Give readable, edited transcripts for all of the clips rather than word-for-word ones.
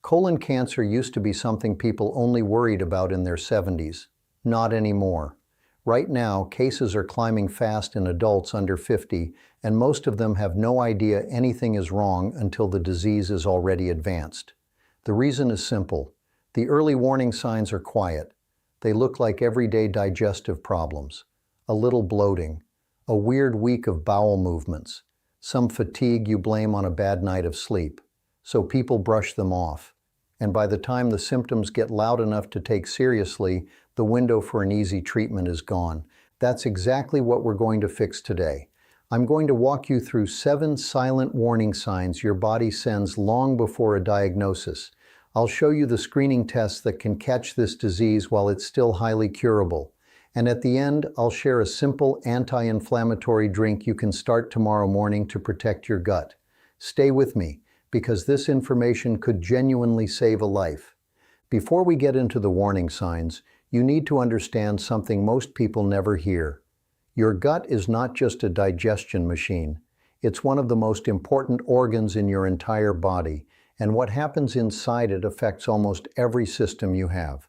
Colon cancer used to be something people only worried about in their 70s. Not anymore. Right now, cases are climbing fast in adults under 50, and most of them have no idea anything is wrong until the disease is already advanced. The reason is simple. The early warning signs are quiet. They look like everyday digestive problems. A little bloating, a weird week of bowel movements, some fatigue you blame on a bad night of sleep. So people brush them off. And by the time the symptoms get loud enough to take seriously, the window for an easy treatment is gone. That's exactly what we're going to fix today. I'm going to walk you through 7 silent warning signs your body sends long before a diagnosis. I'll show you the screening tests that can catch this disease while it's still highly curable. And at the end, I'll share a simple anti-inflammatory drink you can start tomorrow morning to protect your gut. Stay with me, because this information could genuinely save a life. Before we get into the warning signs, you need to understand something most people never hear. Your gut is not just a digestion machine. It's one of the most important organs in your entire body, and what happens inside it affects almost every system you have.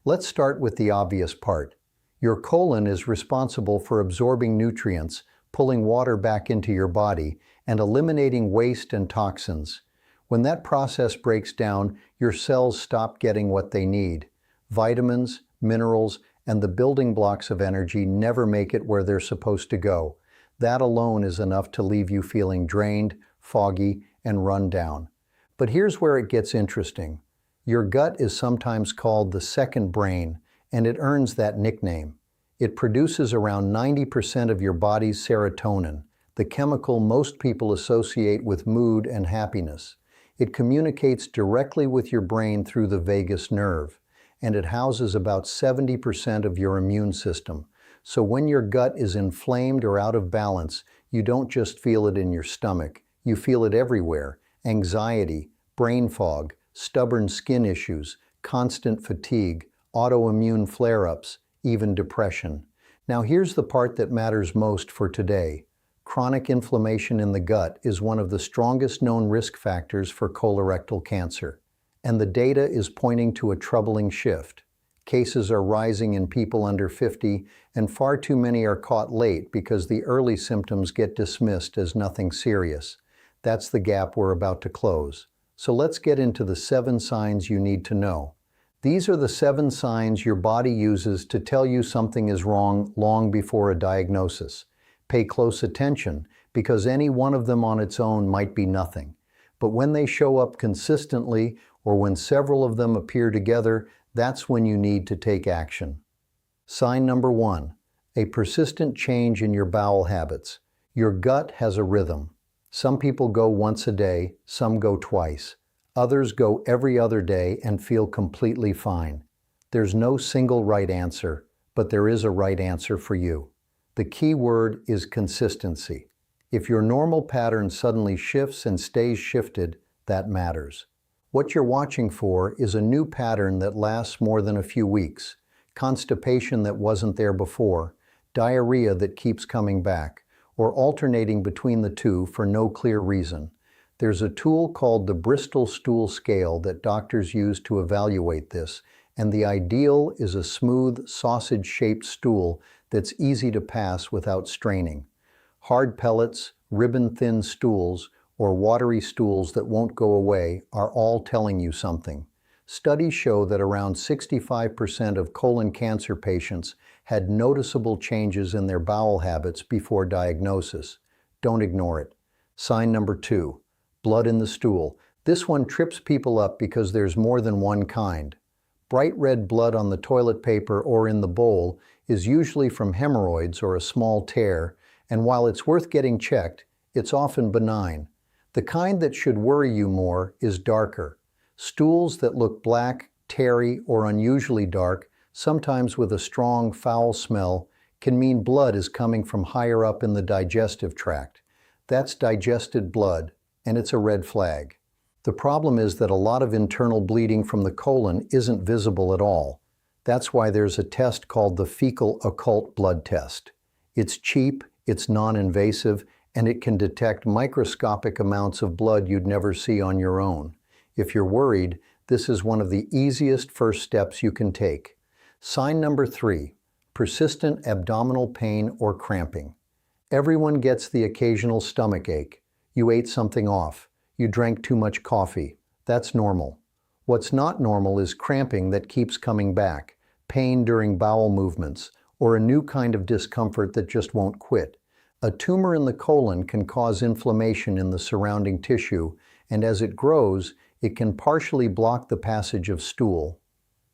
Let's start with the obvious part. Your colon is responsible for absorbing nutrients, pulling water back into your body, and eliminating waste and toxins. When that process breaks down, your cells stop getting what they need. Vitamins, minerals, and the building blocks of energy never make it where they're supposed to go. That alone is enough to leave you feeling drained, foggy, and run down. But here's where it gets interesting. Your gut is sometimes called the second brain, and it earns that nickname. It produces around 90% of your body's serotonin, the chemical most people associate with mood and happiness. It communicates directly with your brain through the vagus nerve, and it houses about 70% of your immune system. So when your gut is inflamed or out of balance, you don't just feel it in your stomach, you feel it everywhere. Anxiety, brain fog, stubborn skin issues, constant fatigue, autoimmune flare-ups, even depression. Now here's the part that matters most for today. Chronic inflammation in the gut is one of the strongest known risk factors for colorectal cancer. And the data is pointing to a troubling shift. Cases are rising in people under 50, and far too many are caught late because the early symptoms get dismissed as nothing serious. That's the gap we're about to close. So let's get into the 7 signs you need to know. These are the 7 signs your body uses to tell you something is wrong long before a diagnosis. Pay close attention, because any one of them on its own might be nothing. But when they show up consistently, or when several of them appear together, that's when you need to take action. Sign number 1, a persistent change in your bowel habits. Your gut has a rhythm. Some people go once a day, some go twice. Others go every other day and feel completely fine. There's no single right answer, but there is a right answer for you. The key word is consistency. If your normal pattern suddenly shifts and stays shifted, that matters. What you're watching for is a new pattern that lasts more than a few weeks, constipation that wasn't there before, diarrhea that keeps coming back, or alternating between the two for no clear reason. There's a tool called the Bristol Stool Scale that doctors use to evaluate this, and the ideal is a smooth, sausage-shaped stool that's easy to pass without straining. Hard pellets, ribbon-thin stools, or watery stools that won't go away are all telling you something. Studies show that around 65% of colon cancer patients had noticeable changes in their bowel habits before diagnosis. Don't ignore it. Sign number 2, blood in the stool. This one trips people up because there's more than one kind. Bright red blood on the toilet paper or in the bowl is usually from hemorrhoids or a small tear, and while it's worth getting checked, it's often benign. The kind that should worry you more is darker. Stools that look black, tarry, or unusually dark, sometimes with a strong, foul smell, can mean blood is coming from higher up in the digestive tract. That's digested blood, and it's a red flag. The problem is that a lot of internal bleeding from the colon isn't visible at all. That's why there's a test called the fecal occult blood test. It's cheap, it's non-invasive, and it can detect microscopic amounts of blood you'd never see on your own. If you're worried, This is one of the easiest first steps you can take. Sign number 3, persistent abdominal pain or cramping. Everyone gets the occasional stomach ache. You ate something off. You drank too much coffee. That's normal. What's not normal is cramping that keeps coming back, pain during bowel movements, or a new kind of discomfort that just won't quit. A tumor in the colon can cause inflammation in the surrounding tissue, and as it grows, it can partially block the passage of stool.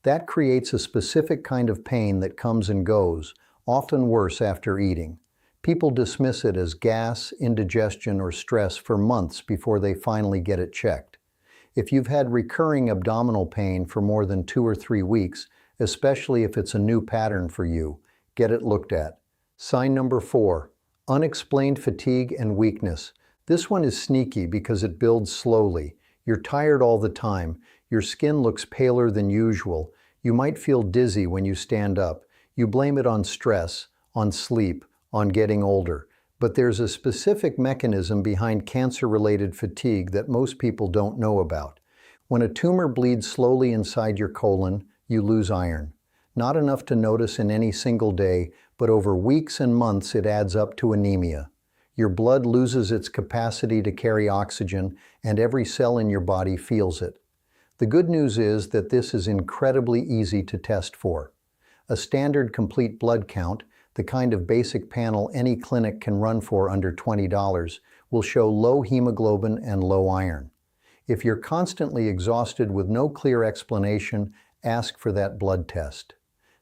That creates a specific kind of pain that comes and goes, often worse after eating. People dismiss it as gas, indigestion, or stress for months before they finally get it checked. If you've had recurring abdominal pain for more than 2 or 3 weeks, especially if it's a new pattern for you, get it looked at. Sign number 4, unexplained fatigue and weakness. This one is sneaky because it builds slowly. You're tired all the time. Your skin looks paler than usual. You might feel dizzy when you stand up. You blame it on stress, on sleep, on getting older. But there's a specific mechanism behind cancer-related fatigue that most people don't know about. When a tumor bleeds slowly inside your colon, you lose iron. Not enough to notice in any single day, but over weeks and months it adds up to anemia. Your blood loses its capacity to carry oxygen, and every cell in your body feels it. The good news is that this is incredibly easy to test for. A standard complete blood count, the kind of basic panel any clinic can run for under $20, will show low hemoglobin and low iron. If you're constantly exhausted with no clear explanation, ask for that blood test.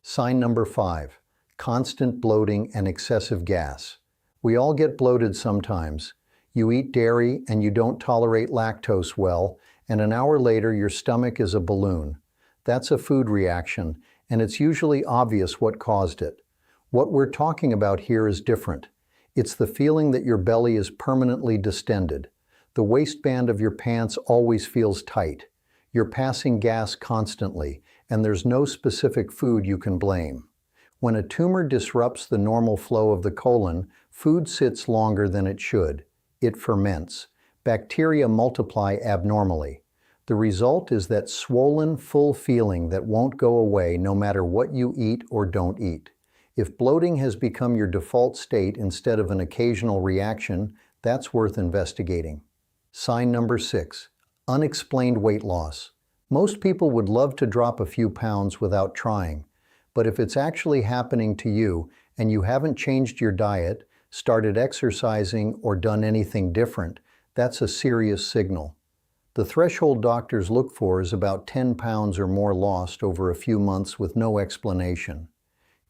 Sign number 5, constant bloating and excessive gas. We all get bloated sometimes. You eat dairy and you don't tolerate lactose well, and an hour later your stomach is a balloon. That's a food reaction, and it's usually obvious what caused it. What we're talking about here is different. It's the feeling that your belly is permanently distended. The waistband of your pants always feels tight. You're passing gas constantly, and there's no specific food you can blame. When a tumor disrupts the normal flow of the colon, food sits longer than it should. It ferments. Bacteria multiply abnormally. The result is that swollen, full feeling that won't go away no matter what you eat or don't eat. If bloating has become your default state instead of an occasional reaction, that's worth investigating. Sign number 6, unexplained weight loss. Most people would love to drop a few pounds without trying, but if it's actually happening to you and you haven't changed your diet, started exercising, or done anything different, that's a serious signal. The threshold doctors look for is about 10 pounds or more lost over a few months with no explanation.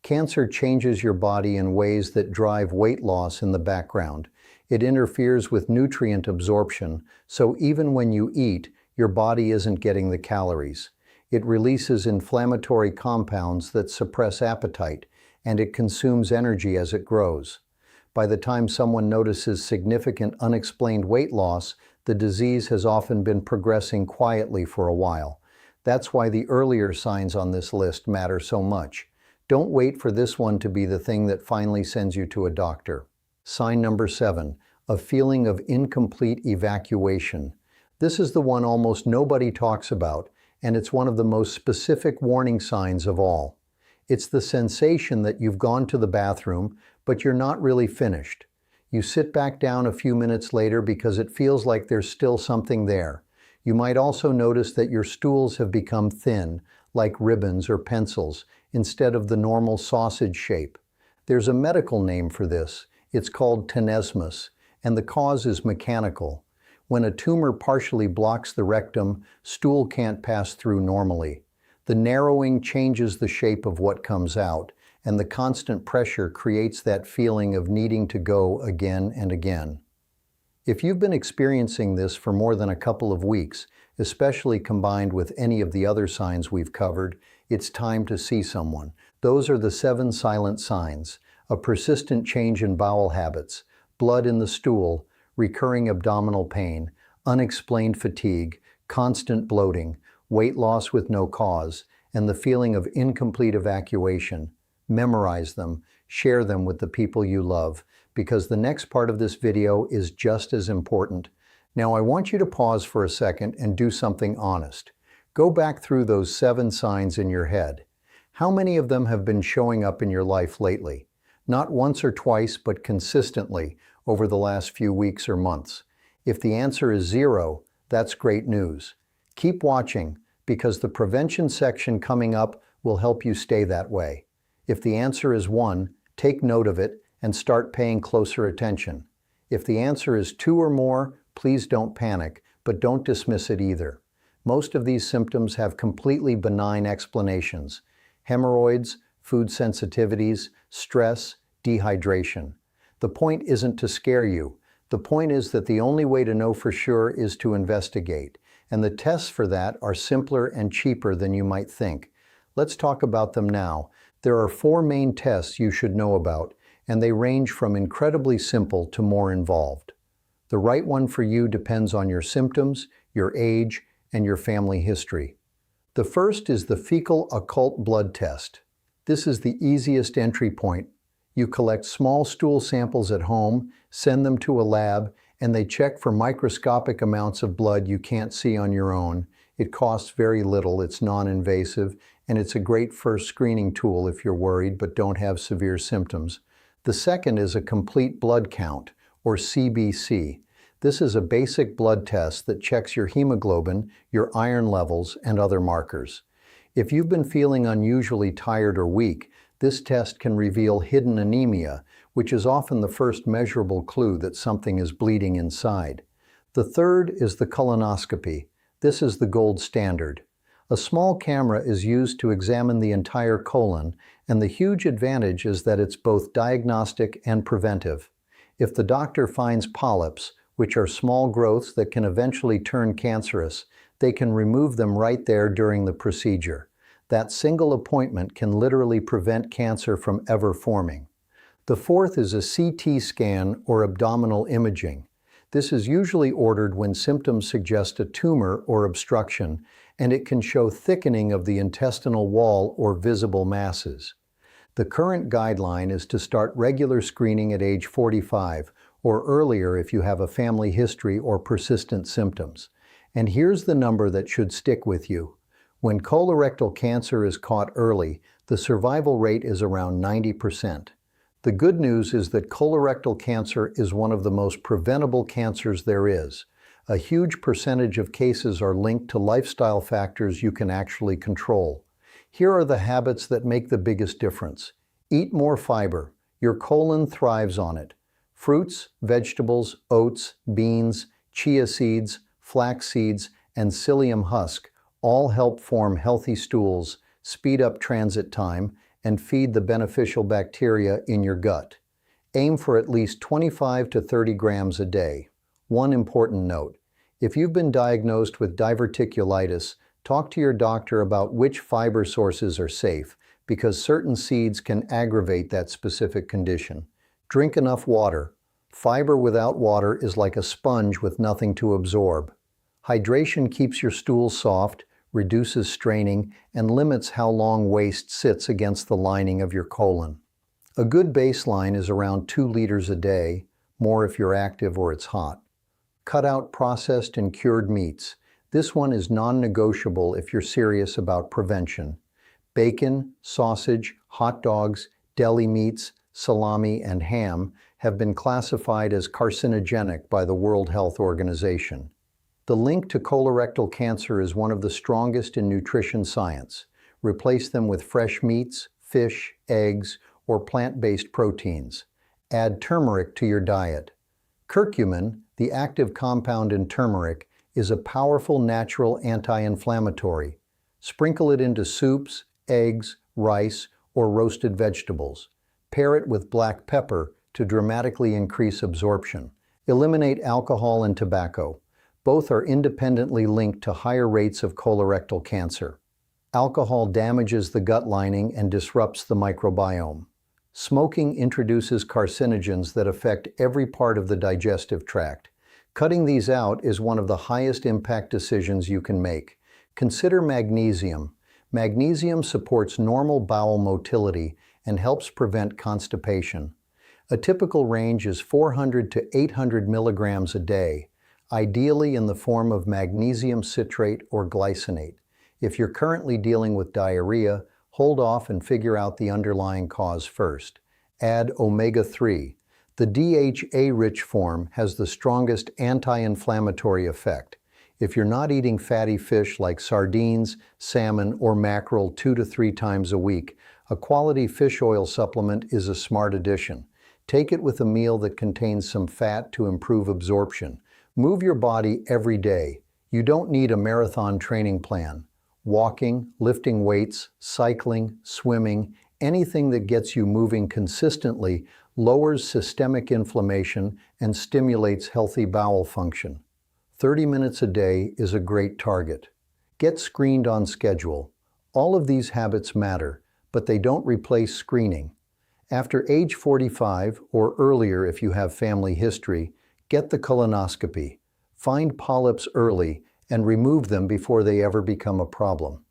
Cancer changes your body in ways that drive weight loss in the background. It interferes with nutrient absorption, so even when you eat, your body isn't getting the calories. It releases inflammatory compounds that suppress appetite, and it consumes energy as it grows. By the time someone notices significant unexplained weight loss, the disease has often been progressing quietly for a while. That's why the earlier signs on this list matter so much. Don't wait for this one to be the thing that finally sends you to a doctor. Sign number 7, a feeling of incomplete evacuation. This is the one almost nobody talks about, and it's one of the most specific warning signs of all. It's the sensation that you've gone to the bathroom, but you're not really finished. You sit back down a few minutes later because it feels like there's still something there. You might also notice that your stools have become thin, like ribbons or pencils, instead of the normal sausage shape. There's a medical name for this. It's called tenesmus, and the cause is mechanical. When a tumor partially blocks the rectum, stool can't pass through normally. The narrowing changes the shape of what comes out, and the constant pressure creates that feeling of needing to go again and again. If you've been experiencing this for more than a couple of weeks, especially combined with any of the other signs we've covered, it's time to see someone. Those are the 7 silent signs: a persistent change in bowel habits, blood in the stool, recurring abdominal pain, unexplained fatigue, constant bloating, weight loss with no cause, and the feeling of incomplete evacuation. Memorize them, share them with the people you love, because the next part of this video is just as important. Now I want you to pause for a second and do something honest. Go back through those 7 signs in your head. How many of them have been showing up in your life lately? Not once or twice, but consistently over the last few weeks or months. If the answer is 0, that's great news. Keep watching, because the prevention section coming up will help you stay that way. If the answer is 1, take note of it and start paying closer attention. If the answer is 2 or more, please don't panic, but don't dismiss it either. Most of these symptoms have completely benign explanations: hemorrhoids, food sensitivities, stress, dehydration. The point isn't to scare you. The point is that the only way to know for sure is to investigate, and the tests for that are simpler and cheaper than you might think. Let's talk about them now. There are 4 main tests you should know about, and they range from incredibly simple to more involved. The right one for you depends on your symptoms, your age, and your family history. The first is the fecal occult blood test. This is the easiest entry point. You collect small stool samples at home, send them to a lab, and they check for microscopic amounts of blood you can't see on your own. It costs very little, it's non-invasive, and it's a great first screening tool if you're worried but don't have severe symptoms. The second is a complete blood count, or CBC. This is a basic blood test that checks your hemoglobin, your iron levels, and other markers. If you've been feeling unusually tired or weak, this test can reveal hidden anemia, which is often the first measurable clue that something is bleeding inside. The third is the colonoscopy. This is the gold standard. A small camera is used to examine the entire colon, and the huge advantage is that it's both diagnostic and preventive. If the doctor finds polyps, which are small growths that can eventually turn cancerous, they can remove them right there during the procedure. That single appointment can literally prevent cancer from ever forming. The fourth is a CT scan, or abdominal imaging. This is usually ordered when symptoms suggest a tumor or obstruction, and it can show thickening of the intestinal wall or visible masses. The current guideline is to start regular screening at age 45, or earlier if you have a family history or persistent symptoms. And here's the number that should stick with you. When colorectal cancer is caught early, the survival rate is around 90%. The good news is that colorectal cancer is one of the most preventable cancers there is. A huge percentage of cases are linked to lifestyle factors you can actually control. Here are the habits that make the biggest difference. Eat more fiber. Your colon thrives on it. Fruits, vegetables, oats, beans, chia seeds, flax seeds, and psyllium husk all help form healthy stools, speed up transit time, and feed the beneficial bacteria in your gut. Aim for at least 25 to 30 grams a day. One important note: if you've been diagnosed with diverticulitis, talk to your doctor about which fiber sources are safe, because certain seeds can aggravate that specific condition. Drink enough water. Fiber without water is like a sponge with nothing to absorb. Hydration keeps your stool soft, reduces straining, and limits how long waste sits against the lining of your colon. A good baseline is around 2 liters a day, more if you're active or it's hot. Cut out processed and cured meats. This one is non-negotiable if you're serious about prevention. Bacon, sausage, hot dogs, deli meats, salami, and ham have been classified as carcinogenic by the World Health Organization. The link to colorectal cancer is one of the strongest in nutrition science. Replace them with fresh meats, fish, eggs, or plant-based proteins. Add turmeric to your diet. Curcumin, the active compound in turmeric, is a powerful natural anti-inflammatory. Sprinkle it into soups, eggs, rice, or roasted vegetables. Pair it with black pepper to dramatically increase absorption. Eliminate alcohol and tobacco. Both are independently linked to higher rates of colorectal cancer. Alcohol damages the gut lining and disrupts the microbiome. Smoking introduces carcinogens that affect every part of the digestive tract. Cutting these out is one of the highest impact decisions you can make. Consider magnesium. Magnesium supports normal bowel motility and helps prevent constipation. A typical range is 400 to 800 milligrams a day, ideally in the form of magnesium citrate or glycinate. If you're currently dealing with diarrhea, hold off and figure out the underlying cause first. Add omega-3. The DHA-rich form has the strongest anti-inflammatory effect. If you're not eating fatty fish like sardines, salmon, or mackerel 2 to 3 times a week, a quality fish oil supplement is a smart addition. Take it with a meal that contains some fat to improve absorption. Move your body every day. You don't need a marathon training plan. Walking, lifting weights, cycling, swimming, anything that gets you moving consistently lowers systemic inflammation and stimulates healthy bowel function. 30 minutes a day is a great target. Get screened on schedule. All of these habits matter, but they don't replace screening. After age 45 or earlier if you have family history, get the colonoscopy. Find polyps early and remove them before they ever become a problem.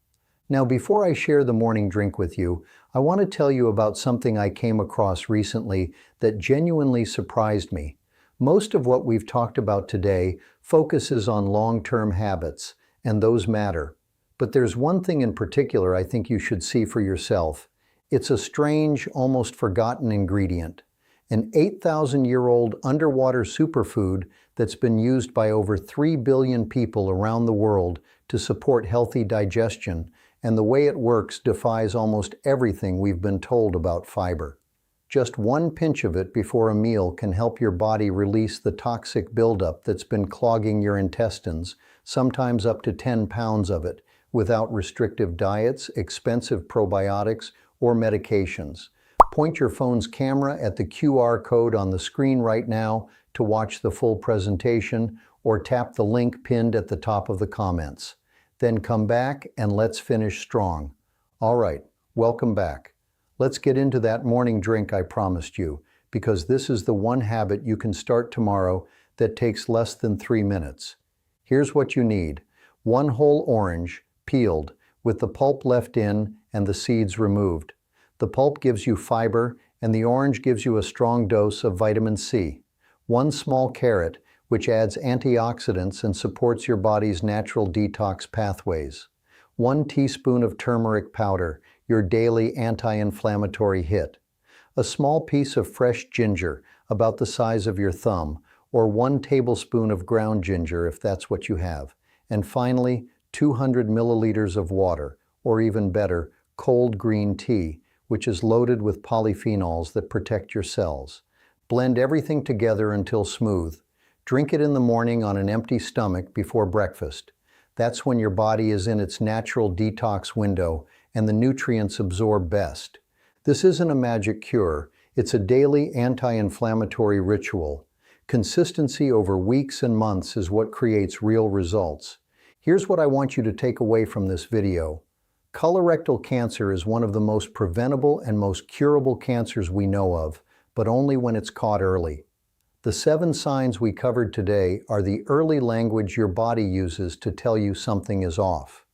Now, before I share the morning drink with you, I want to tell you about something I came across recently that genuinely surprised me. Most of what we've talked about today focuses on long-term habits, and those matter. But there's one thing in particular I think you should see for yourself. It's a strange, almost forgotten ingredient. An 8,000-year-old underwater superfood that's been used by over 3 billion people around the world to support healthy digestion, and the way it works defies almost everything we've been told about fiber. Just one pinch of it before a meal can help your body release the toxic buildup that's been clogging your intestines, sometimes up to 10 pounds of it, without restrictive diets, expensive probiotics, or medications. Point your phone's camera at the QR code on the screen right now to watch the full presentation, or tap the link pinned at the top of the comments. Then come back and let's finish strong. All right, welcome back. Let's get into that morning drink I promised you, because this is the one habit you can start tomorrow that takes less than 3 minutes. Here's what you need. 1 whole orange, peeled, with the pulp left in and the seeds removed. The pulp gives you fiber, and the orange gives you a strong dose of vitamin C. 1 small carrot, which adds antioxidants and supports your body's natural detox pathways. 1 teaspoon of turmeric powder, your daily anti-inflammatory hit. A small piece of fresh ginger, about the size of your thumb, or 1 tablespoon of ground ginger if that's what you have. And finally, 200 milliliters of water, or even better, cold green tea, which is loaded with polyphenols that protect your cells. Blend everything together until smooth. Drink it in the morning on an empty stomach before breakfast. That's when your body is in its natural detox window and the nutrients absorb best. This isn't a magic cure, it's a daily anti-inflammatory ritual. Consistency over weeks and months is what creates real results. Here's what I want you to take away from this video. Colorectal cancer is one of the most preventable and most curable cancers we know of, but only when it's caught early. The 7 signs we covered today are the early language your body uses to tell you something is off.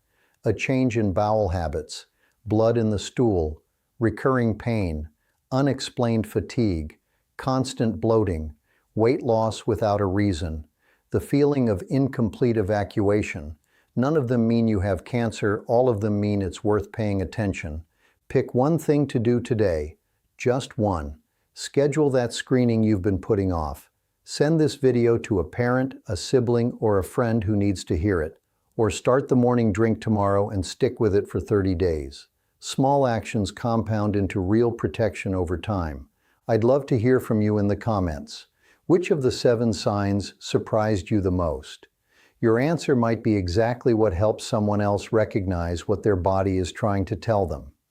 A change in bowel habits, blood in the stool, recurring pain, unexplained fatigue, constant bloating, weight loss without a reason, the feeling of incomplete evacuation. None of them mean you have cancer, all of them mean it's worth paying attention. Pick one thing to do today, just one. Schedule that screening you've been putting off. Send this video to a parent, a sibling, or a friend who needs to hear it. Or start the morning drink tomorrow and stick with it for 30 days. Small actions compound into real protection over time. I'd love to hear from you in the comments. Which of the 7 signs surprised you the most? Your answer might be exactly what helps someone else recognize what their body is trying to tell them.